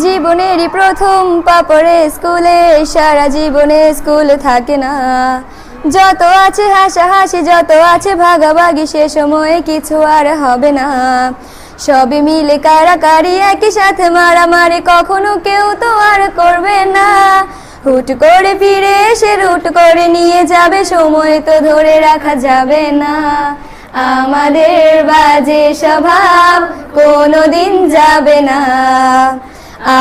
জীবনেরই প্রথম পা পড়ে স্কুলে, সারা জীবনে স্কুল থাকে না। যত আছে হাসাহাসি, যত আছে ভাগাভাগি, সে সময়ে কিছু আর হবে না। সবই মিলে কারাকারি, একই সাথে মারামারি, কখনো কেউ তো আর করবে না। হুট করে ফিরে এসে রুট করে নিয়ে যাবে, সময় তো ধরে রাখা যাবে না। আমাদের বাজে স্বভাব কোনোদিন যাবে না,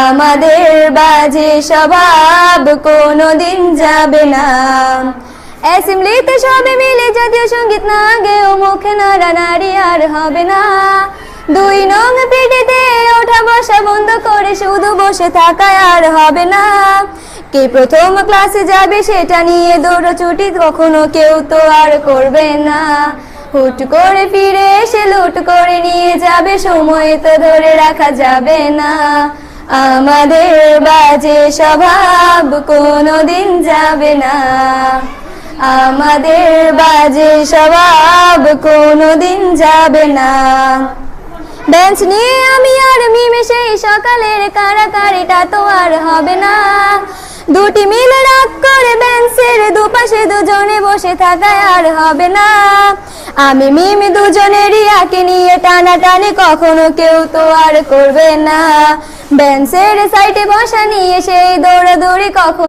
আমাদের বাজে স্বভাব কোনোদিন যাবে না। অ্যাসেম্বলিতে সবে মিলে জাতীয় সঙ্গীত না গেও মুখে নাড়ানাড়ি আর হবে না। 2 নং পিটিতে ওঠা বসা বন্ধ করে শুধু বসে থাকায় আর হবে না। কে প্রথম ক্লাসে যাবে সেটা নিয়ে দৌড়াছুটি কখনো কেউ তো আর করবে না। হুট করে ফিরে এসে লুট করে নিয়ে যাবে, সময় তো ধরে রাখা যাবে না। আমাদের বাজে স্বভাব কোনোদিন যাবে না, আমাদের বাজে স্বভাব কোনোদিন যাবে না। বেঞ্চ নিয়ে আমি আর মিমে সেই সকালের কারাকারিটা তো আর হবে না। দুটি মিলে রাগ করে বেঞ্চের দুপাশে দুজনে বসে থাকায় আর হবে না। আমি মিমি দুজনেরই আঁকে নিয়ে টানাটানি কখনো কেউ তো আর করবে না। বেঞ্চের সাইডে বসা নিয়ে সেই দৌড়াদৌড়ি কখনো